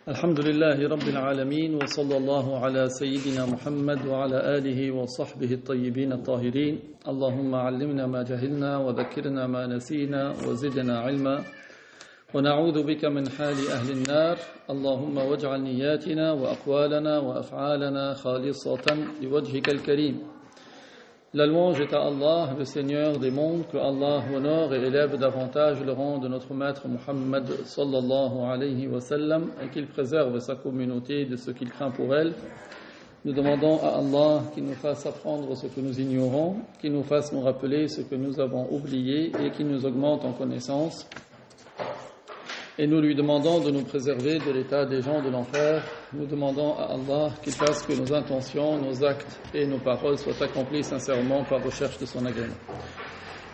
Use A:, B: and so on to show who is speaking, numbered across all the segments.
A: الحمد لله رب العالمين وصلى الله على سيدنا محمد وعلى آله وصحبه الطيبين الطاهرين اللهم علمنا ما جهلنا وذكرنا ما نسينا وزدنا علما ونعوذ بك من حال أهل النار اللهم واجعل نياتنا وأقوالنا وأفعالنا خالصة لوجهك الكريم. La louange est à Allah, le Seigneur des mondes, que Allah honore et élève davantage le rang de notre maître Muhammad sallallahu alayhi wa sallam et qu'il préserve sa communauté de ce qu'il craint pour elle. Nous demandons à Allah qu'il nous fasse apprendre ce que nous ignorons, qu'il nous fasse nous rappeler ce que nous avons oublié et qu'il nous augmente en connaissance. Et nous lui demandons de nous préserver de l'état des gens de l'enfer. Nous demandons à Allah qu'il fasse que nos intentions, nos actes et nos paroles soient accomplis sincèrement par recherche de son agrément.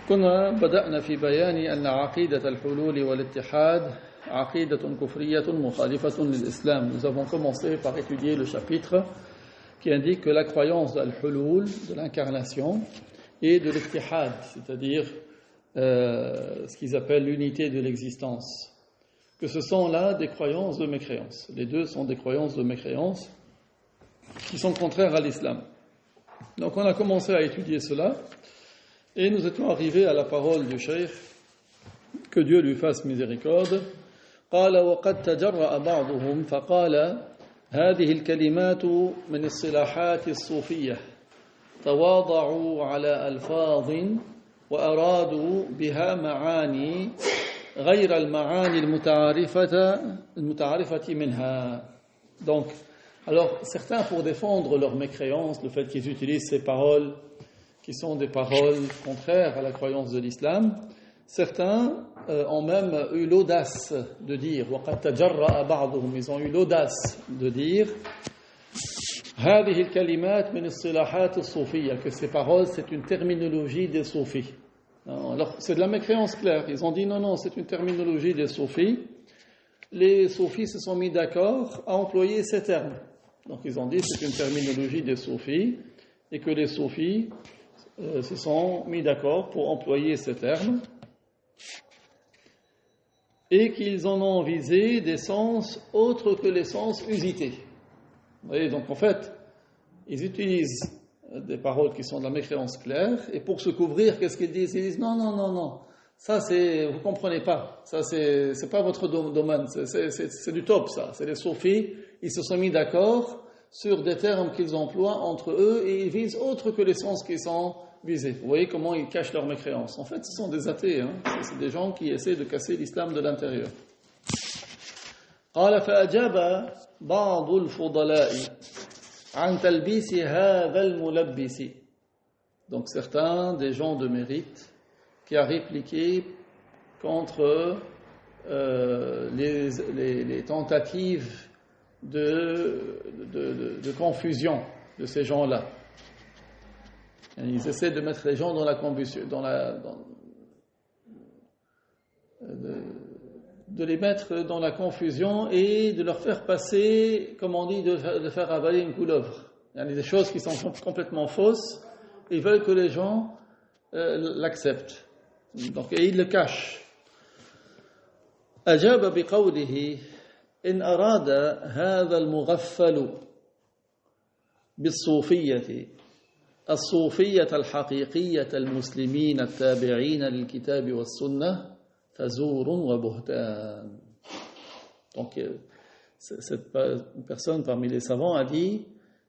A: كنا بدأنا في بيان أن عقيدة الحلول والاتحاد عقيدة كفرية مخالفة للإسلام. Nous avons commencé par étudier le chapitre qui indique que la croyance d'al-hulul, de l'incarnation, et de l'ittihad, c'est-à-dire ce qu'ils appellent l'unité de l'existence, que ce sont là des croyances de mécréance. Les deux sont des croyances de mécréance qui sont contraires à l'islam. Donc on a commencé à étudier cela et nous étions arrivés à la parole du cheikh, que Dieu lui fasse miséricorde. قال وقد تجرأ بعضهم فقال هذه الكلمات من الصلاحات الصوفية تواضعوا على ألفاظ وأرادوا بها معاني غير المعاني المتعارفة منها. Donc, alors certains, pour défendre leur mécréance, le fait qu'ils utilisent ces paroles qui sont des paroles contraires à la croyance de l'islam, certains ont même eu l'audace de dire وَقَدْ تَجَرَّأَ بَعْضُهُمْ, ils ont eu l'audace de dire هذه الكلمات من الصلاحات الصوفية, que ces paroles c'est une terminologie des soufis. Alors, c'est de la mécréance claire. Ils ont dit non, c'est une terminologie des soufis. Les soufis se sont mis d'accord à employer ces termes. Donc, ils ont dit c'est une terminologie des soufis et que les soufis se sont mis d'accord pour employer ces termes et qu'ils en ont visé des sens autres que les sens usités. Vous voyez, donc en fait, ils utilisent des paroles qui sont de la mécréance claire, et pour se couvrir, qu'est-ce qu'ils disent? Ils disent non, ça c'est, vous comprenez pas, ça c'est pas votre domaine, c'est du top ça, c'est les soufis, ils se sont mis d'accord sur des termes qu'ils emploient entre eux et ils visent autre que les sens qui sont visés. Vous voyez comment ils cachent leur mécréance. En fait, ce sont des athées, c'est des gens qui essaient de casser l'islam de l'intérieur. قال فأجاب بعض الفضلاء عن تلبيس هذا الملبس. Donc certains des gens de mérite qui a répliqué contre les tentatives de confusion de ces gens-là. Ils essaient de mettre les gens dans la confusion, de les mettre dans la confusion et de leur faire passer, comme on dit, de faire avaler une couleuvre. Il y a des choses qui sont complètement fausses, ils veulent que les gens l'acceptent. Donc, et ils le cachent. أجاب بقوله إن أراد هذا المغفل بالصوفية الصوفية الحقيقية المسلمين التابعين للكتاب والسنة فزور وبهتان. Donc cette personne parmi les savants a dit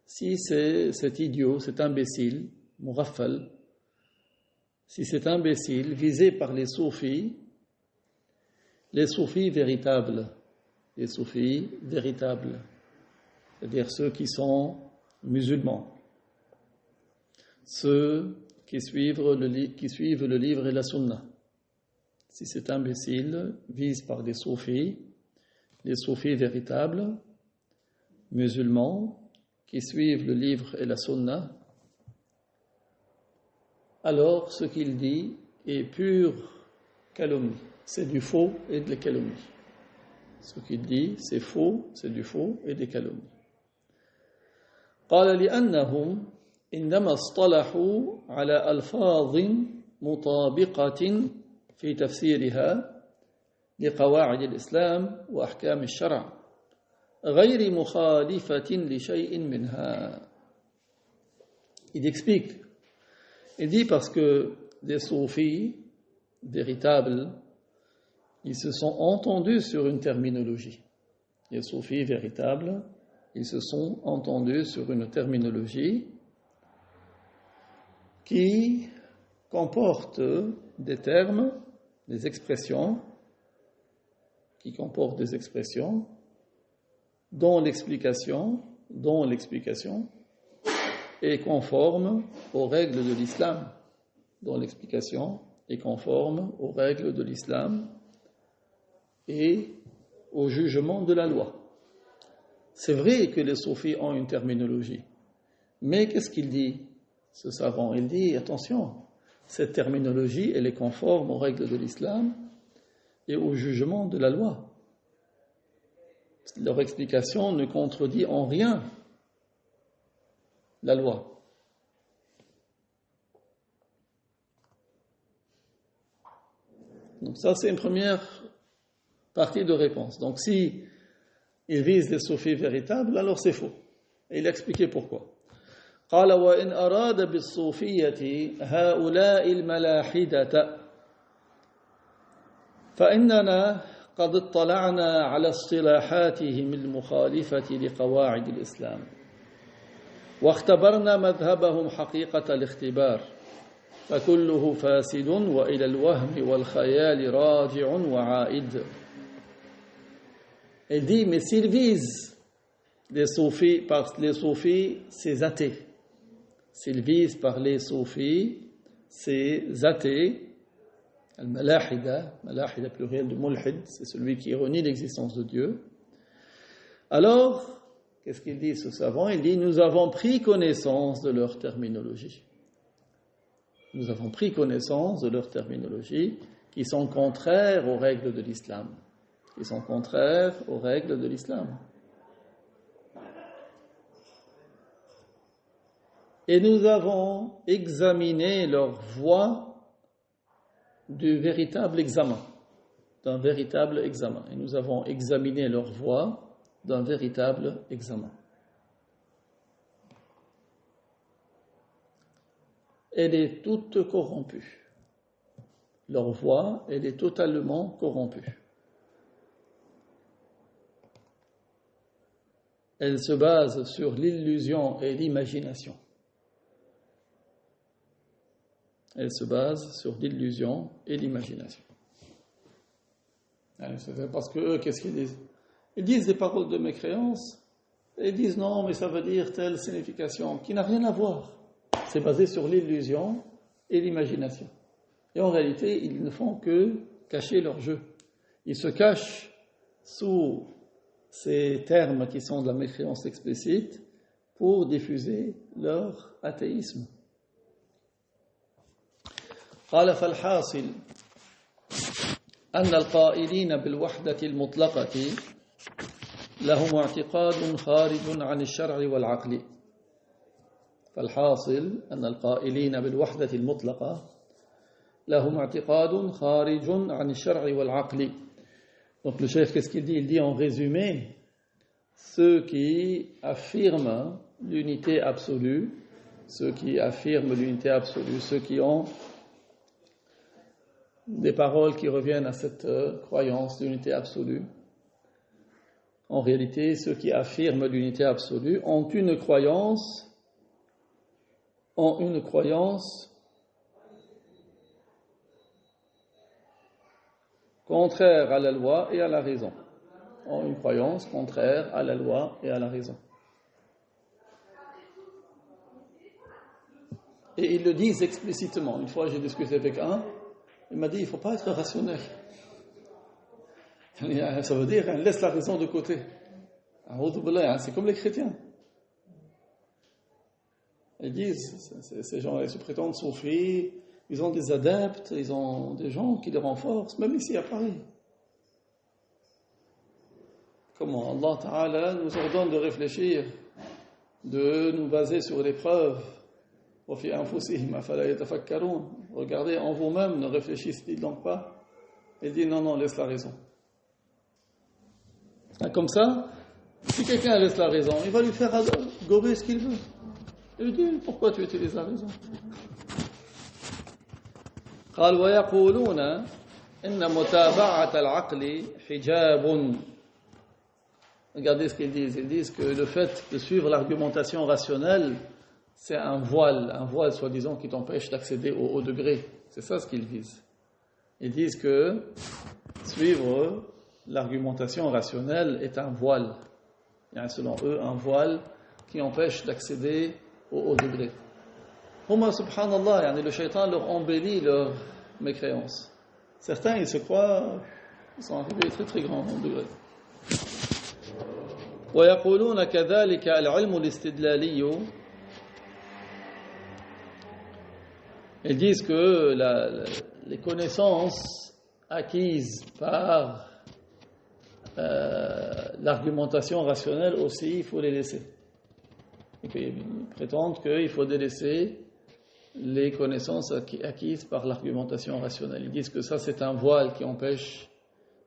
A: si cet idiot, cet imbécile, mughaffal, si cet imbécile visé par les soufis véritables, c'est-à-dire ceux qui sont musulmans, ceux qui suivent le livre et la sunna. Si cet imbécile vise par des soufis, les soufis véritables, musulmans, qui suivent le livre et la sunna, alors ce qu'il dit est pure calomnie. C'est du faux et de la calomnie. Ce qu'il dit, c'est faux, c'est du faux et des calomnies. قال لأنهم إنما اصطلحوا على ألفاظ مطابقة في تفسيرها لقواعد الإسلام وأحكام الشرع غير مخالفة لشيء منها. Il explique, il dit parce que des soufis véritables, ils se sont entendus sur une terminologie. Les soufis véritables, ils se sont entendus sur une terminologie qui comporte des termes, des expressions, dont l'explication est conforme aux règles de l'islam, et au jugement de la loi. C'est vrai que les soufis ont une terminologie, mais qu'est-ce qu'il dit, ce savant? Il dit, attention, cette terminologie, elle est conforme aux règles de l'islam et au jugement de la loi. Leur explication ne contredit en rien la loi. Donc ça, c'est une première partie de réponse. Donc si il vise les soufis véritables, alors c'est faux. Et il a expliqué pourquoi. قال وإن أراد بالصوفية هؤلاء الملاحدة فإننا قد اطلعنا على اصطلاحاتهم المخالفة لقواعد الإسلام واختبرنا مذهبهم حقيقة الاختبار فكله فاسد وإلى الوهم والخيال راجع وعائد. Il dit, mais s'ils visent les soufis, par les soufis, c'est athée. S'ils visent par les soufis, c'est athée. Al-malahida, malahida pluriel de mulhid, c'est celui qui renie l'existence de Dieu. Alors, qu'est-ce qu'il dit ce savant? Il dit, nous avons pris connaissance de leur terminologie. Nous avons pris connaissance de leur terminologie qui sont contraires aux règles de l'islam. Et nous avons examiné leur voie d'un véritable examen. Et nous avons examiné leur voie d'un véritable examen. Elle est toute corrompue. Leur voie, elle est totalement corrompue. Elle se base sur l'illusion et l'imagination. Parce que eux, qu'est-ce qu'ils disent? Ils disent des paroles de mécréance, et ils disent non, mais ça veut dire telle signification, qui n'a rien à voir. C'est basé sur l'illusion et l'imagination. Et en réalité, ils ne font que cacher leur jeu. Ils se cachent sous ces termes qui sont de la mécréance explicite pour diffuser leur athéisme. قال فالحاصل أن القائلين بالوحدة المطلقة لهم اعتقاد خارج عن الشرع والعقل. فالحاصل أن القائلين بالوحدة المطلقة لهم اعتقاد خارج عن الشرع والعقل. Donc le chef, qu'est-ce qu'il dit? Il dit en résumé, ceux qui affirment l'unité absolue, ceux qui ont des paroles qui reviennent à cette croyance d'unité absolue. En réalité, ceux qui affirment l'unité absolue ont une croyance contraire à la loi et à la raison. Et ils le disent explicitement. Une fois, j'ai discuté avec un, il m'a dit, il ne faut pas être rationnel. Ça veut dire, laisse la raison de côté. C'est comme les chrétiens. Ils disent, ces gens, ils se prétendent soufis, ils ont des adeptes, ils ont des gens qui les renforcent, même ici à Paris. Comment Allah Ta'ala nous ordonne de réfléchir, de nous baser sur les preuves. Regardez en vous-même, ne réfléchissez donc pas. Il dit non, laisse la raison. Comme ça, Si quelqu'un laisse la raison, il va lui faire gober ce qu'il veut. Il lui dit, pourquoi tu utilises la raison? قال ويقولون إن متابعة العقل حجاب. Regardez ce qu'ils disent. Ils disent que le fait de suivre l'argumentation rationnelle, c'est un voile soi-disant qui t'empêche d'accéder au haut degré. C'est ça ce qu'ils disent. Ils disent que suivre l'argumentation rationnelle est un voile. Il y a selon eux un voile qui empêche d'accéder au haut degré. Huma subhanallah, le shaitan leur embellit leur mécréance. Certains, ils se croient, ils sont arrivés très très grand degré. ويقولون كذلك العلم الاستدلالي. Ils disent que les connaissances acquises par l'argumentation rationnelle aussi, il faut les laisser. Et ils prétendent qu'il faut délaisser les connaissances acquises par l'argumentation rationnelle. Ils disent que ça, c'est un voile qui empêche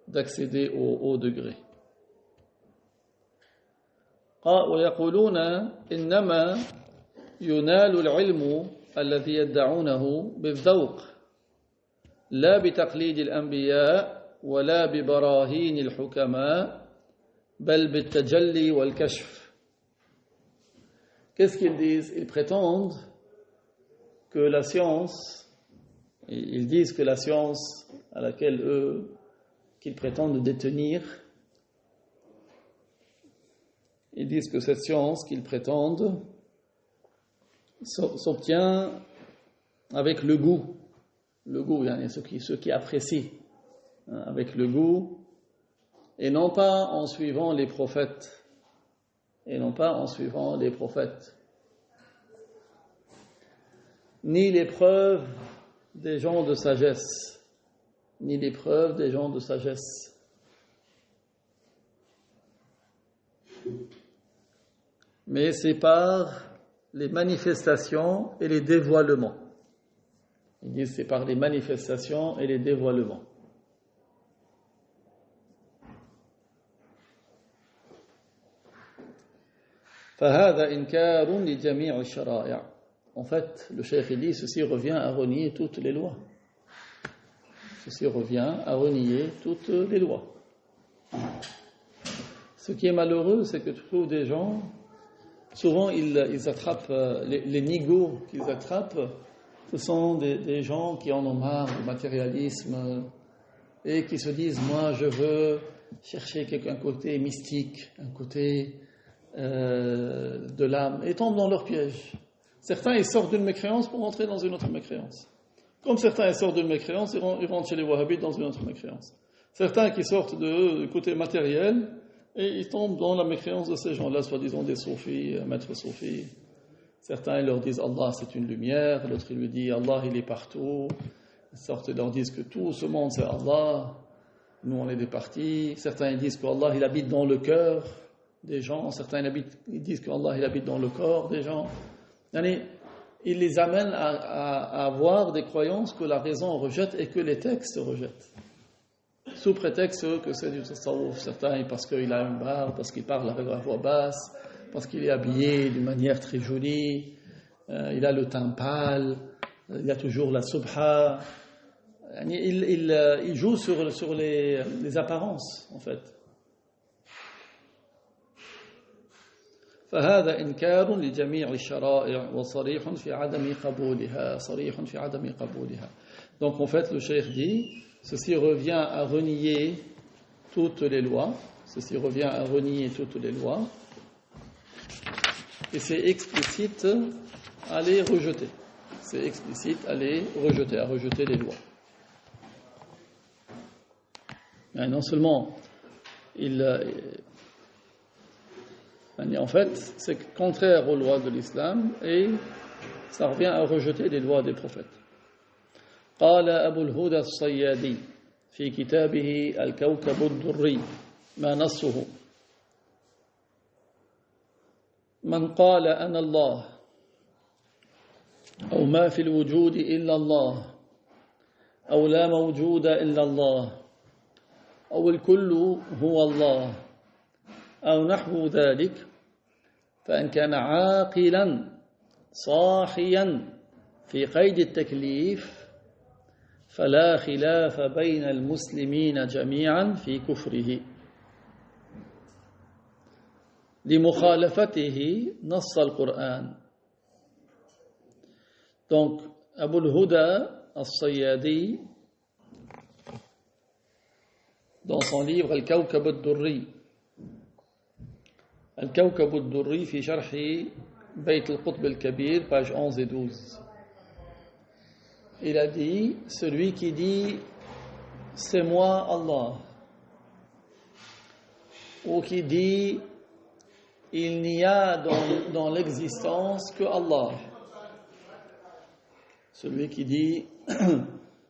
A: d'accéder au haut degré. ويقولون إنما ينال العلم الذي يدعونه بالذوق لا بتقليد الأنبياء ولا ببراهين الحكماء بل بالتجلي والكشف. Qu'est-ce qu'ils disent? Ils prétendent que la science, ils disent que la science à laquelle qu'ils prétendent détenir, ils disent que cette science qu'ils prétendent s'obtient avec le goût, ceux qui apprécient, avec le goût, et non pas en suivant les prophètes, ni les preuves des gens de sagesse, mais c'est par les manifestations et les dévoilements. Ils disent c'est par les manifestations et les dévoilements. فهذا إنكار لجميع الشرائع. En fait, le cheikh dit ceci revient à renier toutes les lois. Ce qui est malheureux, c'est que tu trouves des gens, souvent ils attrapent, les nigauds qu'ils attrapent, ce sont des gens qui en ont marre du matérialisme et qui se disent, moi je veux chercher un côté mystique, un côté de l'âme, et tombent dans leur piège. Certains, ils sortent d'une mécréance pour entrer dans une autre mécréance. Comme certains, ils sortent d'une mécréance, ils rentrent chez les wahhabites dans une autre mécréance. Certains qui sortent du côté matériel, et ils tombent dans la mécréance de ces gens-là, soi-disant des soufis, maîtres soufis. Certains, ils leur disent Allah, c'est une lumière. L'autre, il lui dit Allah, il est partout. Ils leur disent que tout ce monde, c'est Allah. Nous, on est des partis. Certains, ils disent qu'Allah, il habite dans le cœur des gens. Certains, ils disent qu'Allah, il habite dans le corps des gens. Il les amène à avoir des croyances que la raison rejette et que les textes rejettent. Sous prétexte que c'est du tasawwuf. Certains, parce qu'il a une barbe, parce qu'il parle avec la voix basse, parce qu'il est habillé d'une manière très jolie, il a le teint pâle, il a toujours la subha. Il joue sur les apparences, en fait. فهذا إنكار لجميع الشرائع وصريح في عدم قبولها. Donc en fait le cheikh dit ceci revient à renier toutes les lois et c'est explicite à les rejeter, à rejeter les lois. Et non seulement en fait, c'est contraire aux lois de l'islam et ça revient à rejeter les lois des prophètes. قال أبو الهدى الصيادي في كتابه الكوكب الدري ما نصه من قال أنا الله أو ما في الوجود إلا الله أو لا موجود إلا الله أو الكل هو الله أو نحو ذلك فإن كان عاقلا صاحيا في قيد التكليف فلا خلاف بين المسلمين جميعا في كفره لمخالفته نص القرآن. Donc, Abu al-Huda al-Sayyadi, dans son livre Al-Kawkab al-Durri, Al-Kawkab al-Durri fi Sharhi Bayt al-Qutb al-Kabir, page 11 et 12, il a dit, celui qui dit c'est moi Allah, ou qui dit il n'y a dans l'existence que Allah, celui qui dit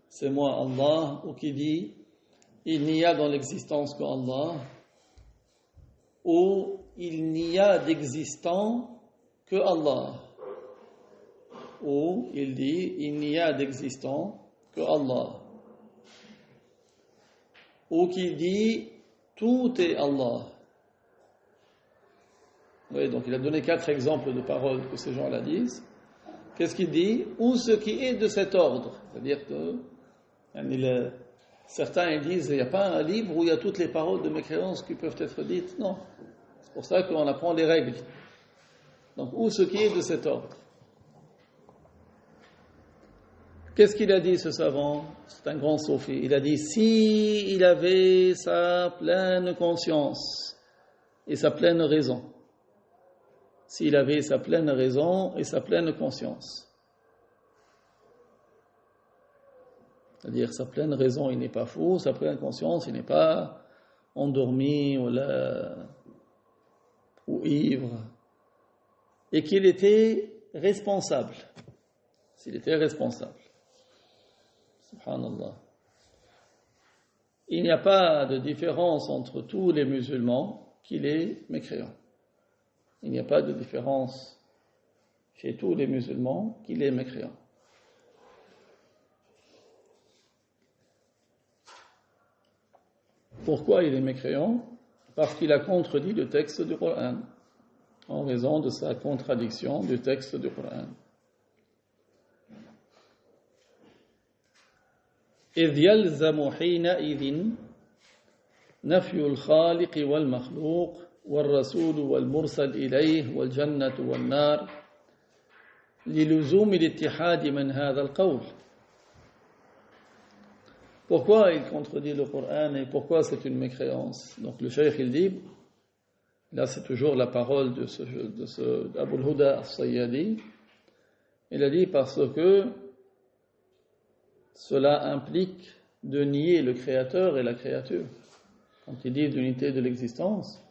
A: c'est moi Allah, ou qui dit il n'y a dans l'existence que Allah, ou il n'y a d'existant que Allah, ou il dit il n'y a d'existant que Allah, ou qui dit tout est Allah. Oui, donc il a donné 4 exemples de paroles que ces gens-là disent. Qu'est-ce qu'il dit? Ou ce qui est de cet ordre. C'est-à-dire que certains ils disent il n'y a pas un livre où il y a toutes les paroles de mécréance qui peuvent être dites. Non. C'est pour ça qu'on apprend les règles. Donc, ou ce qui est de cet ordre. Qu'est-ce qu'il a dit ce savant? C'est un grand soufi. Il a dit si il avait sa pleine conscience et sa pleine raison. S'il avait sa pleine raison et sa pleine conscience. C'est-à-dire, sa pleine raison, il n'est pas fou, sa pleine conscience, il n'est pas endormi ou ivre. Et qu'il était responsable. S'il était responsable. Subhanallah. Il n'y a pas de différence entre tous les musulmans qu'il est mécréant. Il n'y a pas de différence chez tous les musulmans qu'il est mécréant. Pourquoi il est mécréant? Parce qu'il a contredit le texte du Coran, en raison de sa contradiction du texte du Coran. إذ يلزم حينئذ نفي الخالق والمخلوق والرسول والمرسل إليه والجنة والنار للزوم الاتحاد من هذا القول. Pourquoi il contredit le Coran et pourquoi c'est une mécréance? Donc le cheikh il dit, là c'est toujours la parole de ce Abu al-Huda al-Sayyadi, il a dit parce que cela implique de nier le créateur et la créature. Quand il dit l'unité de l'existence,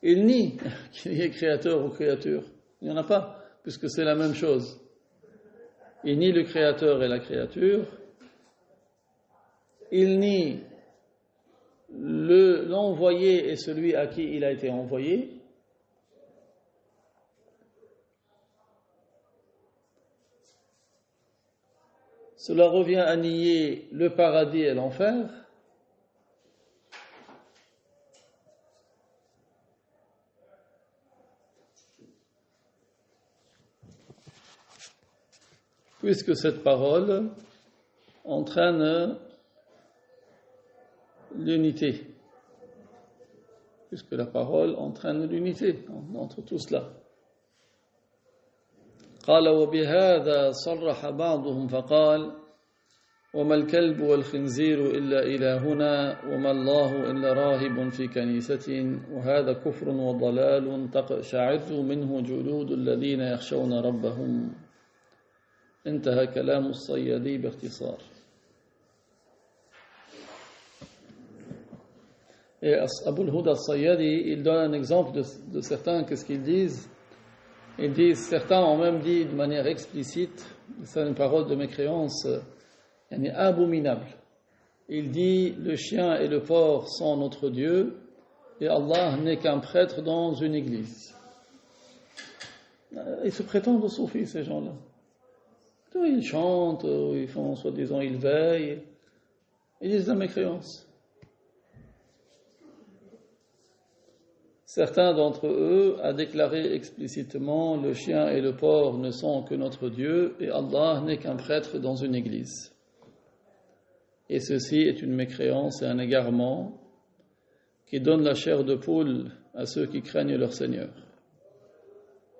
A: il nie qu'il y ait créateur ou créature. Il n'y en a pas, puisque c'est la même chose. Il nie le créateur et la créature. Il nie l'envoyé et celui à qui il a été envoyé. Cela revient à nier le paradis et l'enfer. Puisque cette parole entraîne l'unité. Puisque la parole entraîne l'unité entre tout cela. قال وبهذا صرح بعضهم فقال وما الكلب والخنزير إلا إلهنا وما الله إلا راهب في كنيسة وهذا كفر وضلال تقشعر منه جلود الذين يخشون ربهم. انتهى كلام الصيادي باختصار. Et Abu al-Huda al-Sayyadi, il donne un exemple de certains, qu'est-ce qu'ils disent? Ils disent, certains ont même dit de manière explicite, c'est une parole de mécréance abominable. Il dit, le chien et le porc sont notre Dieu, et Allah n'est qu'un prêtre dans une église. Ils se prétendent aux soufis, ces gens-là. Ils chantent, ils font, soi-disant, ils veillent, ils disent la mécréance. Certains d'entre eux a déclaré explicitement « Le chien et le porc ne sont que notre Dieu et Allah n'est qu'un prêtre dans une église. » Et ceci est une mécréance et un égarement qui donne la chair de poule à ceux qui craignent leur Seigneur.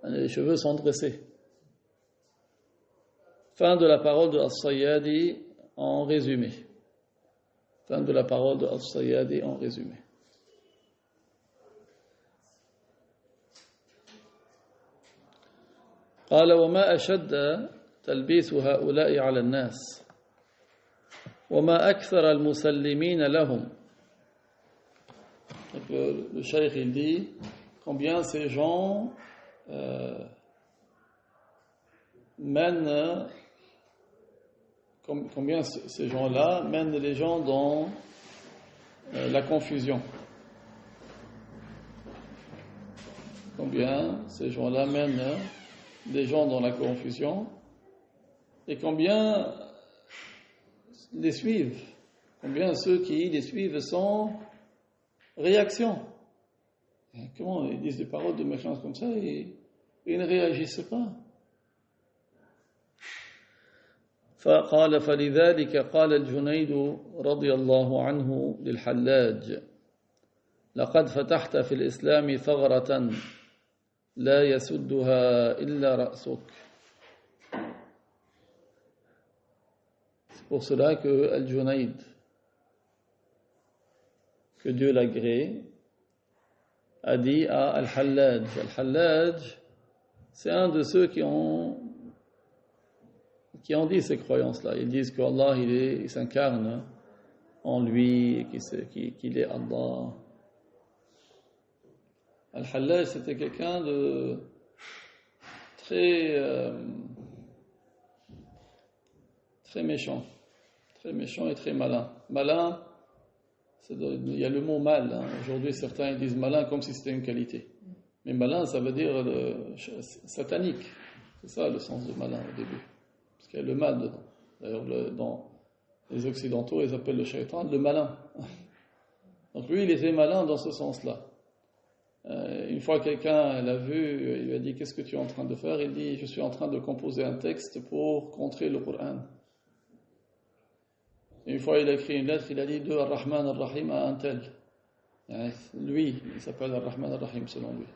A: Les cheveux sont dressés. Fin de la parole de As-Sayyadi en résumé. Fin de la parole de As-Sayyadi en résumé. قال وما أشد تلبيس هؤلاء على الناس وما أكثر المسلمين لهم. Donc le cheikh il dit combien ces gens combien ces gens-là mènent les gens dans la confusion. Combien ces gens-là mènent les gens dans la confusion et combien les suivent, combien ceux qui les suivent sans réaction. Comment ils disent des paroles de méchants comme ça et ils ne réagissent pas. فقال فلذلك قال الجنيد رضي الله عنه للحلاج لقد فتحت في الإسلام ثغرة لا يسدها إلا رأسك. C'est pour cela que Al-Junayd, que Dieu l'agrée, a dit à Al-Hallaj. Al-Hallaj, c'est un de ceux qui ont dit ces croyances-là. Ils disent qu'Allah, il s'incarne en lui, qu'il est Allah. Al-Hallaj, c'était quelqu'un de très méchant et très malin. Malin, il y a le mot mal. Aujourd'hui, certains disent malin comme si c'était une qualité. Mais malin, ça veut dire satanique. C'est ça le sens de malin au début. Parce qu'il y a le mal dedans. D'ailleurs, dans les Occidentaux, ils appellent le shaitan le malin. Donc lui, il était malin dans ce sens-là. Une fois quelqu'un l'a vu, il lui a dit « Qu'est-ce que tu es en train de faire ?» Il dit « Je suis en train de composer un texte pour contrer le Coran. » Une fois il a écrit une lettre, il a dit « De Ar-Rahman Ar-Rahim à un tel. » Lui, il s'appelle Ar-Rahman Ar-Rahim selon lui.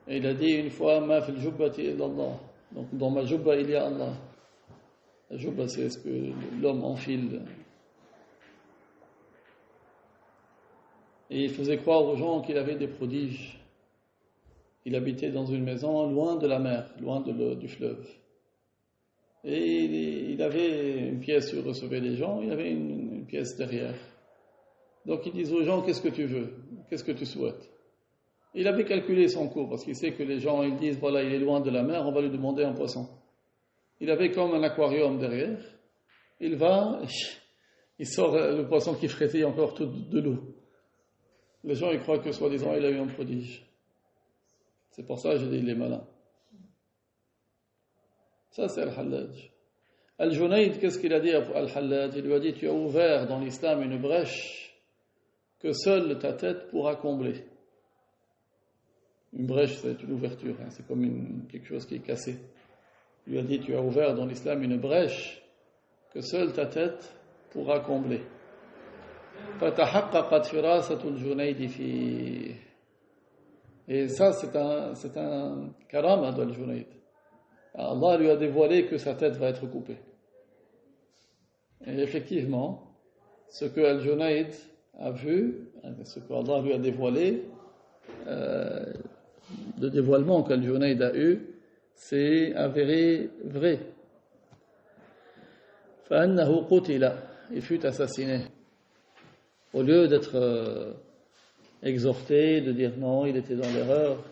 A: Et il a dit une fois « Ma fil jubbati illallah. » Donc dans ma jubba il y a Allah. La jubba c'est ce que l'homme enfile. Et il faisait croire aux gens qu'il avait des prodiges. Il habitait dans une maison loin de la mer, loin du fleuve. Et il avait une pièce où il recevait les gens, il avait une pièce derrière. Donc il disait aux gens, qu'est-ce que tu veux? Qu'est-ce que tu souhaites? Il avait calculé son coût, parce qu'il sait que les gens, ils disent, voilà, il est loin de la mer, on va lui demander un poisson. Il avait comme un aquarium derrière. Il va, il sort le poisson qui frétille encore tout de l'eau. Les gens, ils croient que, soi-disant, il a eu un prodige. C'est pour ça que je dis, il est malin. Ça, c'est Al-Hallaj. Al-Junayd, qu'est-ce qu'il a dit à Al-Hallaj? Il lui a dit, tu as ouvert dans l'islam une brèche que seule ta tête pourra combler. Une brèche, c'est une ouverture, hein, c'est comme quelque chose qui est cassé. Il lui a dit, tu as ouvert dans l'islam une brèche que seule ta tête pourra combler. فَتَحَقَّقَتْ فِرَاسَةُ الْجُنَيْدِ فِيهِ. Et ça, c'est un karama d'Al-Junayd. Allah lui a dévoilé que sa tête va être coupée. Et effectivement, ce que Al-Junayd a vu, ce que Allah lui a dévoilé, le dévoilement qu'Al-Junayd a eu, c'est avéré vrai. فَأَنَّهُ قُتِلَ. Il fut assassiné. Au lieu d'être exhorté, de dire non, il était dans l'erreur.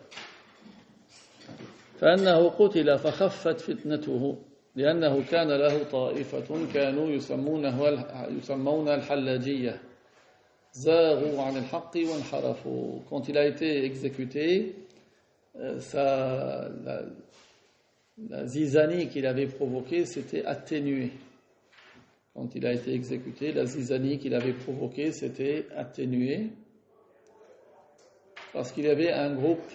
A: فأنه قتل فخفت فتنته لأنه كان له طائفة كانوا يسمون الحلاجية زاغوا عن الحق وانحرفوا. Quand il a été exécuté, la zizanie qu'il avait provoquée s'était atténuée. Quand il a été exécuté, la zizanie qu'il avait provoquée s'était atténuée. parce qu'il y avait un groupe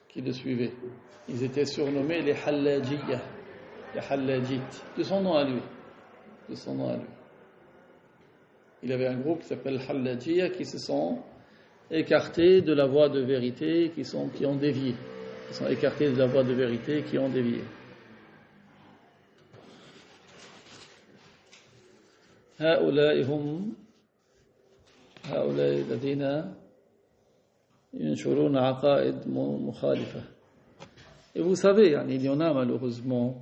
A: qui le suivait. Ils étaient surnommés les Hallajiyya, les Hallajites, de son nom à lui. De son nom à lui. Il y avait un groupe qui s'appelle Hallajiyya qui se sont écartés de la voie de vérité, qui ont dévié. Ils sont écartés de la voie de vérité, qui ont dévié. هؤلاء الذين ينشرون عقائد مخالفة. Et vous savez, il y en a malheureusement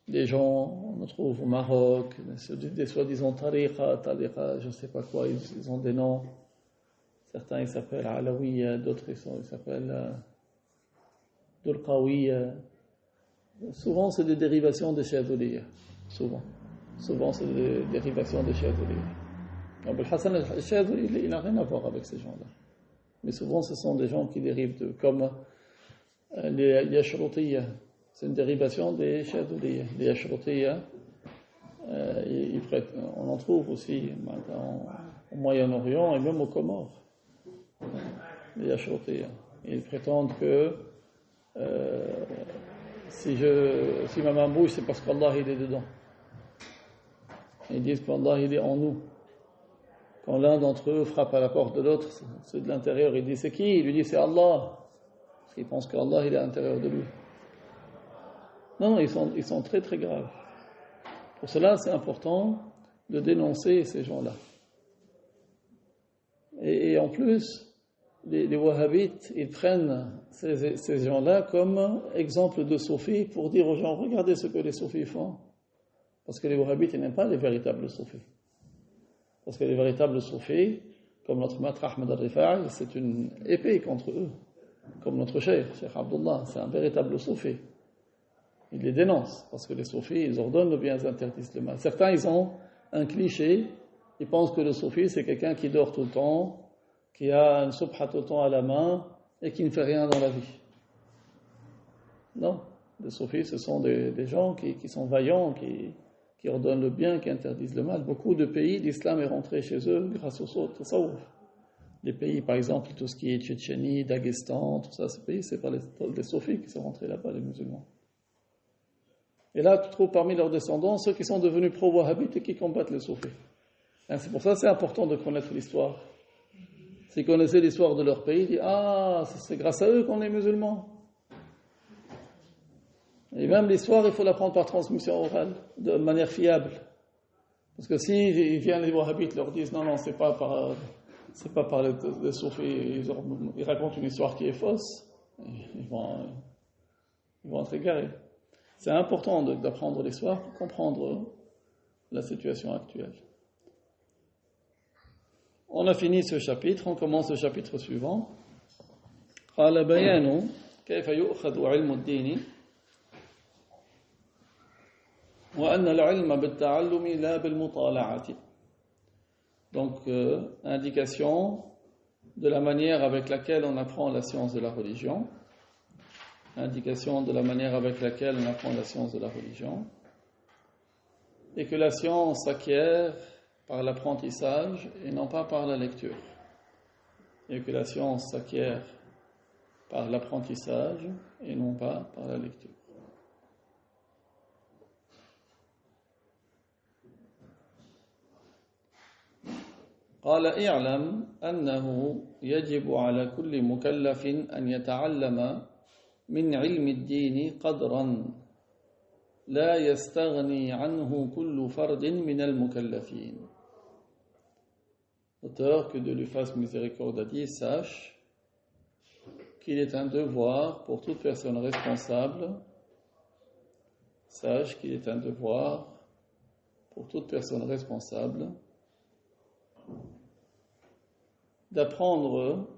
A: des gens, on trouve au Maroc, des soi-disant tariqa, je ne sais pas quoi, ils ont des noms. Certains ils s'appellent Alawiya, d'autres ils s'appellent Dulqawiya. Souvent c'est des dérivations de Shadhuliyya. Souvent c'est des dérivations de Shadhuliyya. Abul Hassan al-Shadhuli, il n'a rien à voir avec ces gens-là. Mais souvent ce sont des gens qui dérivent comme les Yashrutiyya. C'est une dérivation des Shadhuliyya. Les Yashrutiyya, on en trouve aussi au Moyen-Orient et même aux Comores. Les Yashrutiyya. Ils prétendent que si ma main bouge, c'est parce qu'Allah il est dedans. Ils disent qu'Allah il est en nous. Quand l'un d'entre eux frappe à la porte de l'autre, ceux de l'intérieur, il dit c'est qui? Il lui dit c'est Allah. Parce qu'il pense qu'Allah il est à l'intérieur de lui. Non, ils sont très très graves. Pour cela, c'est important de dénoncer ces gens-là. Et en plus, les wahhabites, ils prennent ces gens-là comme exemple de soufis pour dire aux gens, regardez ce que les soufis font. Parce que les wahhabites, ils n'aiment pas les véritables soufis. Parce que les véritables soufis, comme notre maître Ahmed al-Rifa'i, c'est une épée contre eux. Comme notre cheikh Abdullah, c'est un véritable soufi. Il les dénonce, parce que les soufis, ils ordonnent le bien, ils interdisent le mal. Certains, ils ont un cliché, ils pensent que le soufi, c'est quelqu'un qui dort tout le temps, qui a une subha tout le temps à la main, et qui ne fait rien dans la vie. Non, les soufis, ce sont des gens qui sont vaillants, qui ordonnent le bien, qui interdisent le mal. Beaucoup de pays, l'islam est rentré chez eux grâce au tasawwuf. Les pays, par exemple, tout ce qui est Tchétchénie, Daghestan, tout ça, ces pays, c'est pas les soufis qui sont rentrés là-bas, les musulmans. Et là, tu trouves parmi leurs descendants ceux qui sont devenus pro-wahhabites et qui combattent les soufis. C'est pour ça que c'est important de connaître l'histoire. S'ils connaissaient l'histoire de leur pays, ils disent « Ah, c'est grâce à eux qu'on est musulmans ». Et même l'histoire, il faut l'apprendre par transmission orale, de manière fiable. Parce que si viennent les wahhabites, leur disent « Non, c'est pas par les soufis, ils racontent une histoire qui est fausse », ils vont être égarés. C'est important d'apprendre l'histoire pour comprendre la situation actuelle. On a fini ce chapitre, on commence le chapitre suivant. قال بيان كيف يؤخذ علم الدين وأن العلم بالتعلم لا بالمطالعة. Donc, indication de la manière avec laquelle on apprend la science de la religion. Indication de la manière avec laquelle on apprend la science de la religion. Et que la science s'acquiert par l'apprentissage et non pas par la lecture. Et que la science s'acquiert par l'apprentissage et non pas par la lecture. قال اعلم أنه يجب على كل مكلف أن يتعلم من علم الدين قدرا لا يستغني عنه كل فرد من المكلفين. L'auteur, que Dieu lui fasse miséricorde, a dit, sache qu'il est un devoir pour toute personne responsable, sache qu'il est un devoir pour toute personne responsable d'apprendre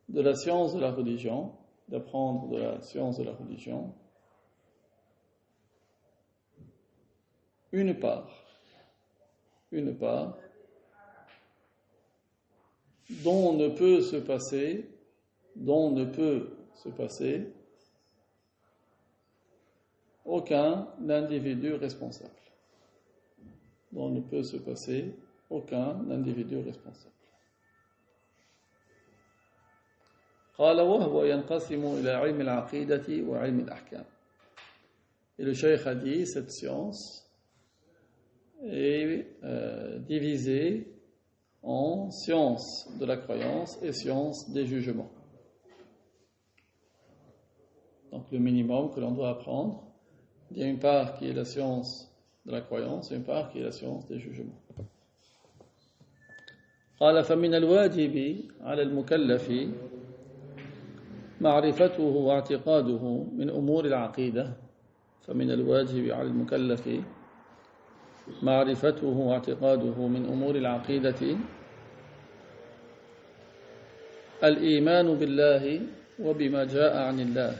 A: de la science de la religion, une part dont ne peut se passer aucun individu responsable. Dont ne peut se passer aucun individu responsable. قال وهو ينقسم إلى علم العقيدة وعلم الأحكام. Et le cheikh a dit, cette science est divisée en science de la croyance et science des jugements. Donc le minimum que l'on doit apprendre, il y a une part qui est la science de la croyance et une part qui est la science des jugements. قال فمن الواجب على المكلف معرفته واعتقاده من أمور العقيدة فمن الواجب على المكلف معرفته واعتقاده من أمور العقيدة الإيمان بالله وبما جاء عن الله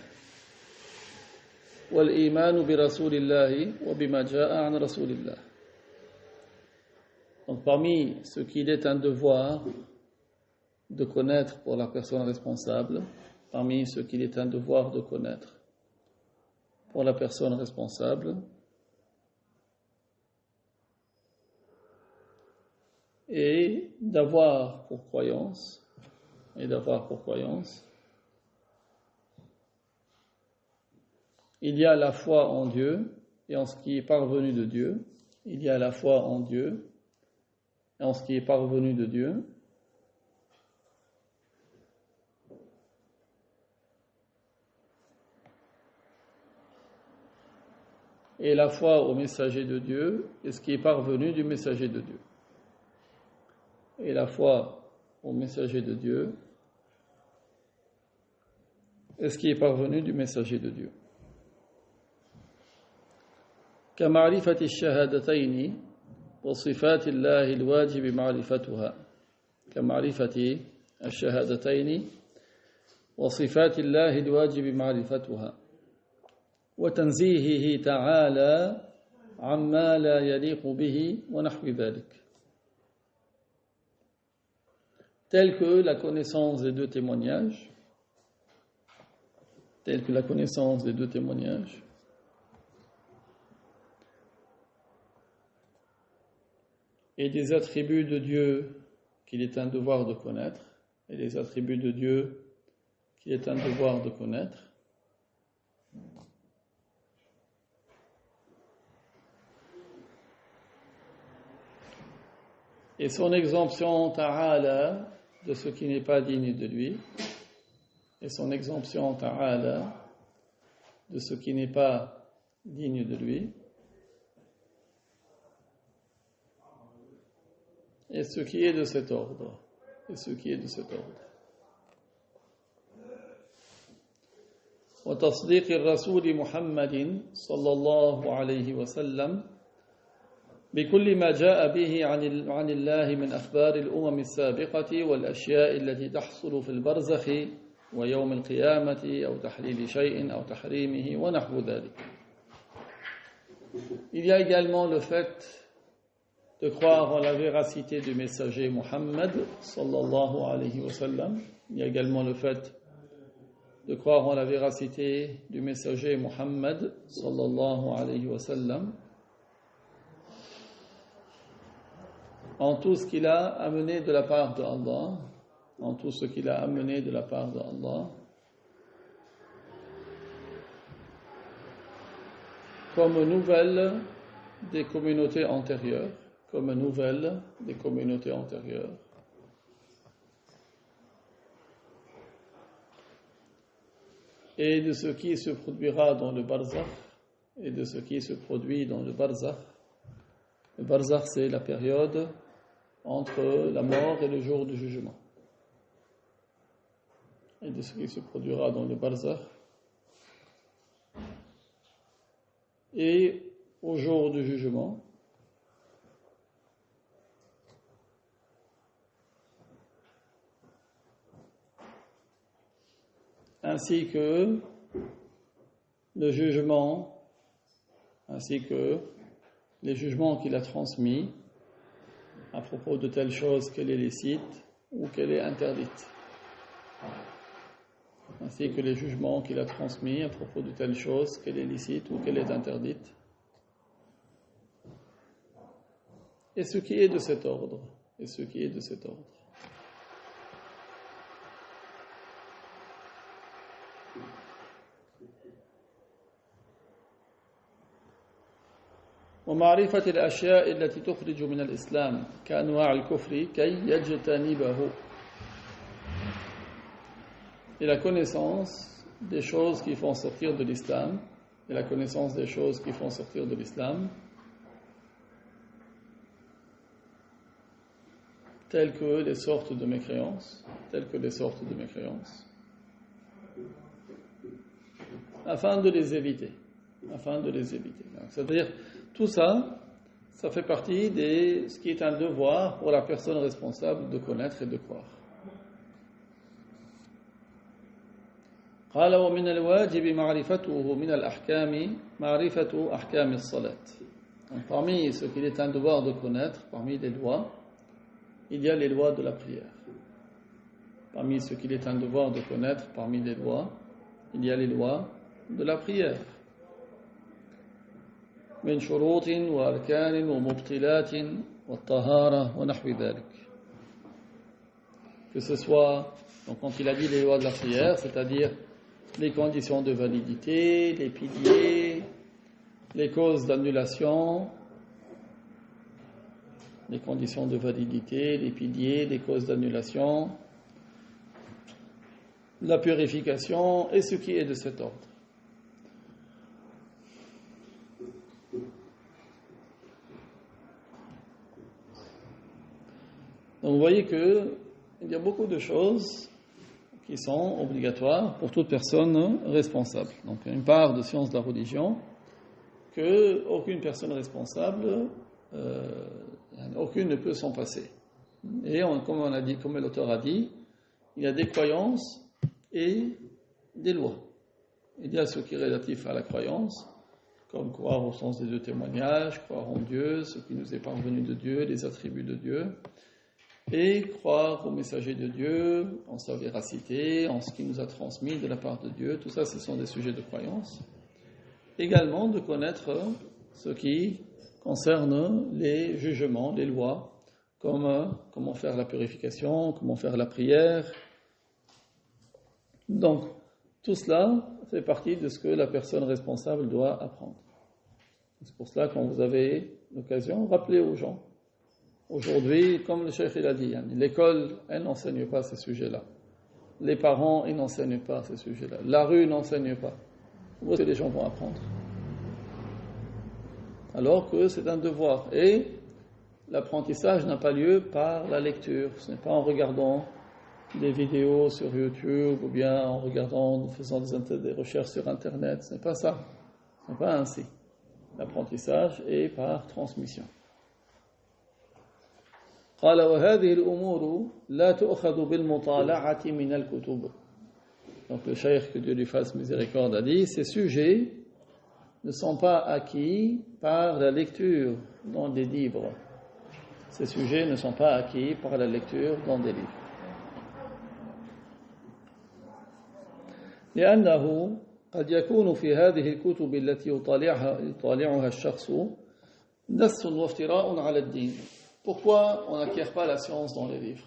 A: والإيمان برسول الله وبما جاء عن رسول الله. Donc parmi ce qu'il est un devoir de connaître pour la personne responsable, parmi ce qu'il est un devoir de connaître pour la personne responsable, et d'avoir pour croyance, il y a la foi en Dieu et en ce qui est parvenu de Dieu. Il y a la foi en Dieu et en ce qui est parvenu de Dieu. Et la foi au messager de Dieu et ce qui est parvenu du messager de Dieu. Et la foi au messager de Dieu et ce qui est parvenu du messager de Dieu. كمعرفة الشهادتين وصفات الله الواجب معرفتها كمعرفة الشهادتين وصفات الله الواجب معرفتها وتنزيهه تعالى عما لا يليق به ونحو ذلك tel que la connaissance des deux témoignages et des attributs de Dieu qu'il est un devoir de connaître, et les attributs de Dieu qu'il est un devoir de connaître, et son exemption ta'ala de ce qui n'est pas digne de lui, et son exemption ta'ala de ce qui n'est pas digne de lui, et ce qui est de cet ordre, وتصديق الرسول محمد صلى الله عليه وسلم بكل ما جاء به عن الله من أخبار الأمم السابقة والأشياء التي تحصل في البرزخ ويوم القيامة أو تحليل شيء أو تحريمه ونحو ذلك. Il y a également le fait de croire en la véracité du messager Muhammad sallallahu alayhi wa sallam. Il y a également le fait de croire en la véracité du messager Muhammad sallallahu alayhi wa sallam en tout ce qu'il a amené de la part de Allah, comme nouvelle des communautés antérieures, et de ce qui se produira dans le barzakh, et de ce qui se produit dans le barzakh. Le barzakh, c'est la période entre la mort et le jour du jugement. Et de ce qui se produira dans le barzakh et au jour du jugement. Ainsi que le jugement, ainsi que les jugements qu'il a transmis à propos de telle chose qu'elle est licite ou qu'elle est interdite. Ainsi que les jugements qu'il a transmis à propos de telle chose qu'elle est licite ou qu'elle est interdite. Et ce qui est de cet ordre. ومعرفة الأشياء التي تخرج من الإسلام كأنواع الكفر كي يجتنبه. Et la connaissance des choses qui font sortir de l'islam, et la connaissance des choses qui font sortir de l'islam, telles que les sortes de mécréances, afin de les éviter. C'est-à-dire, tout ça, ça fait partie de ce qui est un devoir pour la personne responsable de connaître et de croire. قال ومن الواجب معرفته من الأحكام معرفة أحكام الصلاة. Parmi ce qu'il est un devoir de connaître, parmi les lois, il y a les lois de la prière. Parmi ce qu'il est un devoir de connaître, parmi les lois, il y a les lois de la prière. من شروط وأركان ومبطلات والطهارة ونحو ذلك. Que ce soit, donc quand il a dit les lois de la prière, c'est-à-dire les conditions de validité, les piliers, les causes d'annulation, les conditions de validité, les piliers, les causes d'annulation, la purification et ce qui est de cet ordre. Donc vous voyez qu'il y a beaucoup de choses qui sont obligatoires pour toute personne responsable. Donc une part de science de la religion que aucune personne responsable, aucune ne peut s'en passer. Et comme on a dit, comme l'auteur a dit, il y a des croyances et des lois. Il y a ce qui est relatif à la croyance, comme croire au sens des deux témoignages, croire en Dieu, ce qui nous est parvenu de Dieu, les attributs de Dieu, et croire au messager de Dieu, en sa véracité, en ce qu'il nous a transmis de la part de Dieu. Tout ça, ce sont des sujets de croyance. Également, de connaître ce qui concerne les jugements, les lois, comme comment faire la purification, comment faire la prière. Donc, tout cela fait partie de ce que la personne responsable doit apprendre. C'est pour cela, quand vous avez l'occasion, rappelez aux gens. Aujourd'hui, comme le cheikh il a dit, l'école, elle n'enseigne pas ces sujets-là. Les parents, ils n'enseignent pas ces sujets-là. La rue n'enseigne pas. Où est-ce que les gens vont apprendre? Alors que c'est un devoir. Et l'apprentissage n'a pas lieu par la lecture. Ce n'est pas en regardant des vidéos sur YouTube ou bien en faisant des recherches sur Internet. Ce n'est pas ça. Ce n'est pas ainsi. L'apprentissage est par transmission. قال وهذه الأمور لا تؤخذ بالمطالعة من الكتب. Donc le cheikh, que Dieu lui fasse miséricorde, a dit, ces sujets ne sont pas acquis par la lecture dans des livres. Ces sujets ne sont pas acquis par la lecture dans des livres. لأنه قد يكون في هذه الكتب التي يطالعها الشخص نص وافتراء على الدين. Pourquoi on n'acquiert pas la science dans les livres?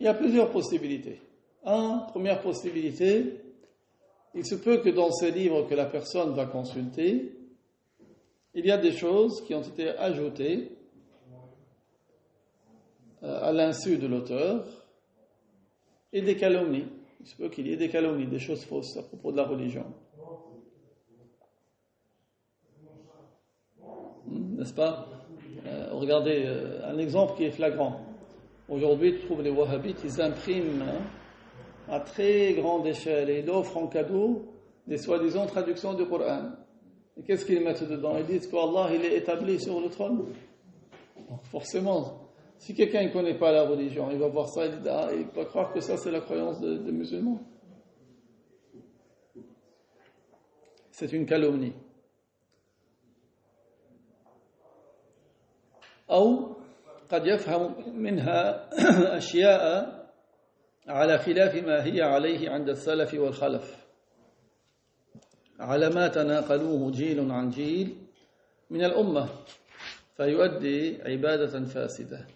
A: Il y a plusieurs possibilités. Première possibilité, il se peut que dans ces livres que la personne va consulter, il y a des choses qui ont été ajoutées à l'insu de l'auteur et des calomnies. Il se peut qu'il y ait des calomnies, des choses fausses à propos de la religion. N'est-ce pas? Regardez un exemple qui est flagrant. Aujourd'hui, tu trouves les wahhabites, ils impriment à très grande échelle et ils offrent en cadeau des soi-disant traductions du Coran. Et qu'est-ce qu'ils mettent dedans? Ils disent qu'Allah il est établi sur le trône. Donc forcément, si quelqu'un ne connaît pas la religion, il va voir ça, il va croire que ça c'est la croyance des musulmans. C'est une calomnie. أو قد يفهم منها أشياء على خلاف ما هي عليه عند السلف والخلف على ما تناقلوه جيل عن جيل من الأمة فيؤدي عبادة فاسدة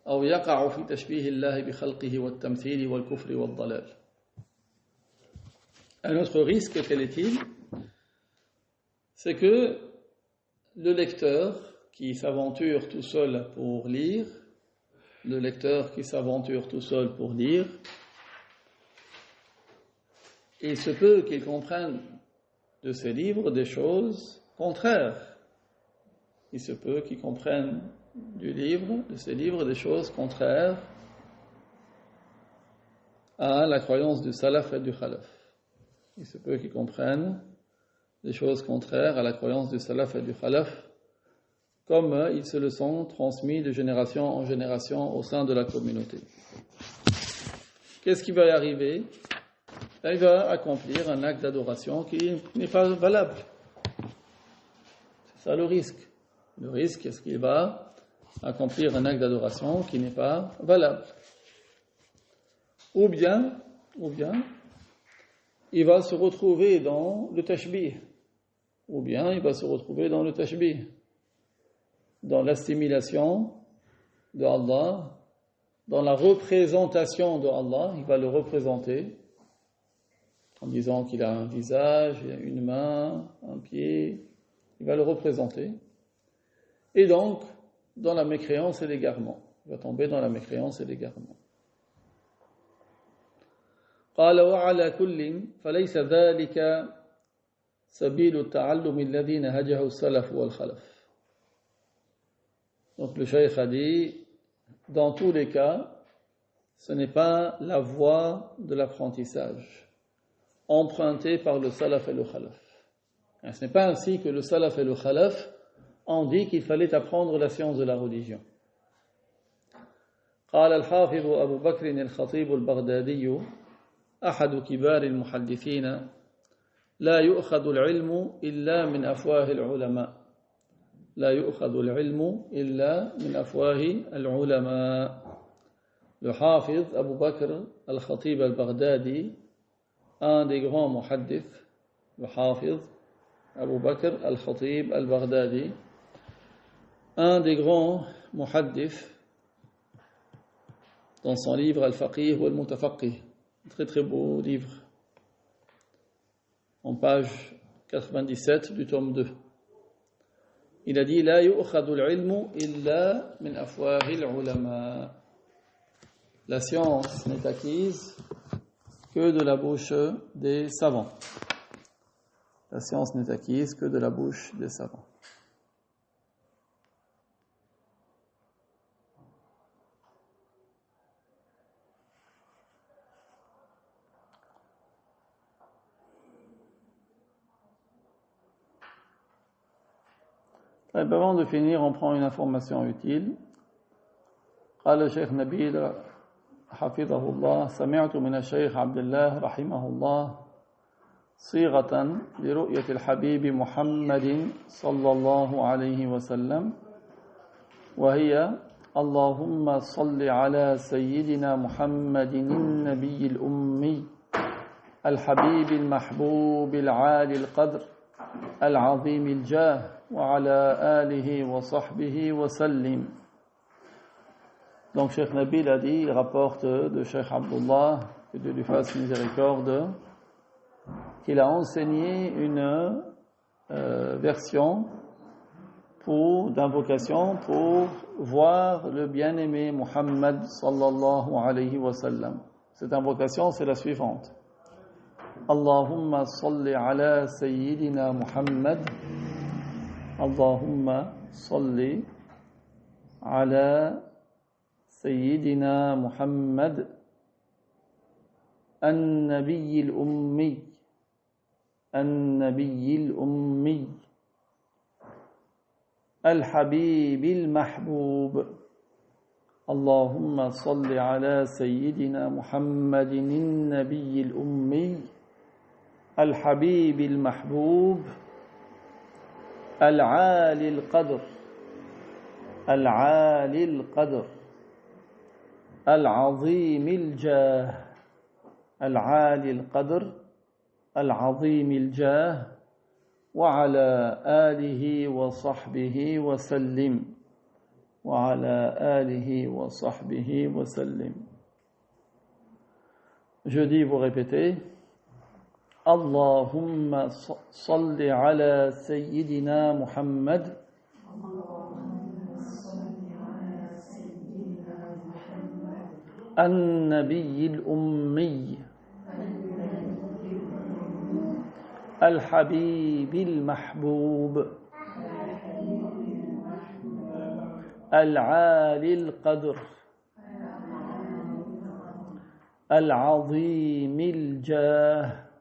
A: أو يقع في تشبيه الله بخلقه والتمثيل والكفر والضلال. Un autre risque, quel est-il? C'est que le lecteur qui s'aventure tout seul pour lire, il se peut qu'il comprenne de ces livres des choses contraires. Il se peut qu'il comprenne de ces livres des choses contraires à la croyance du salaf et du khalaf. Il se peut qu'ils comprennent des choses contraires à la croyance du salaf et du khalaf, comme ils se le sont transmis de génération en génération au sein de la communauté. Qu'est-ce qui va y arriver? Il va accomplir un acte d'adoration qui n'est pas valable. C'est ça le risque. Le risque, est-ce qu'il va accomplir un acte d'adoration qui n'est pas valable? Ou bien, il va se retrouver dans le tashbih. Dans l'assimilation de Allah, dans la représentation de Allah, il va le représenter en disant qu'il a un visage, il a une main, un pied, il va le représenter. Et donc, dans la mécréance et l'égarement. Il va tomber dans la mécréance et l'égarement. قال وعلى كل فليس ذلك سبيل التعلم الذي نهجه السلف والخلف. Donc le cheikh a dit, dans tous les cas, ce n'est pas la voie de l'apprentissage empruntée par le salaf et le khalaf. Ce n'est pas ainsi que le salaf et le khalaf ont dit qu'il fallait apprendre la science de la religion. قال الحافظ أبو بكر الخطيب البغدادي أحد كبار المحدثين لا يؤخذ العلم إلا من أفواه العلماء. Le Hafiz Abu Bakr al-Khatib al-Baghdadi, un des grands muhaddiths, le Hafiz Abu Bakr al-Khatib al-Baghdadi, un des grands muhaddiths, dans son livre Al-Faqih ou Al-Mutafaqih, très très beau livre, en page 97 du tome 2. Il a dit لا يؤخذ العلم إلا من أفواه العلماء. La science n'est acquise que de la bouche des savants. La science n'est acquise que de la bouche des savants. Avant de finir, on prend une information utile. قال الشيخ نبيل حفظه الله سمعت من الشيخ عبد الله رحمه الله صيغة لرؤية الحبيب محمد صلى الله عليه وسلم وهي اللهم صل على سيدنا محمد النبي الأمي الحبيب المحبوب العالي القدر العظيم الجاه وعلى آله وصحبه وسلم. Donc Cheikh Nabil a dit, il rapporte de Cheikh Abdullah, que Dieu lui fasse miséricorde, qu'il a enseigné une version d'invocation pour voir le bien-aimé Muhammad sallallahu alayhi wa sallam. Cette invocation, c'est la suivante. Allahumma salli ala sayyidina Muhammad. Allahumma salli ala سيدنا محمد النبي الأمي الحبيب المحبوب. اللهم صل على سيدنا محمد النبي الأمي الحبيب المحبوب العالي القدر العظيم الجاه العالي القدر العظيم الجاه وعلى آله وصحبه وسلم Je dis, vous répétez. اللهم صل على سيدنا محمد النبي الأمي الحبيب المحبوب العالي القدر العظيم الجاه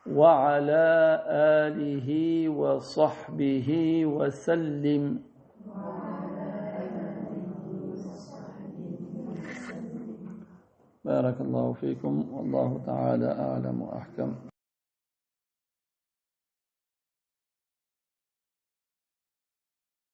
A: وعلى آله وصحبه وسلم. بارك الله فيكم، والله تعالى أعلم وأحكم.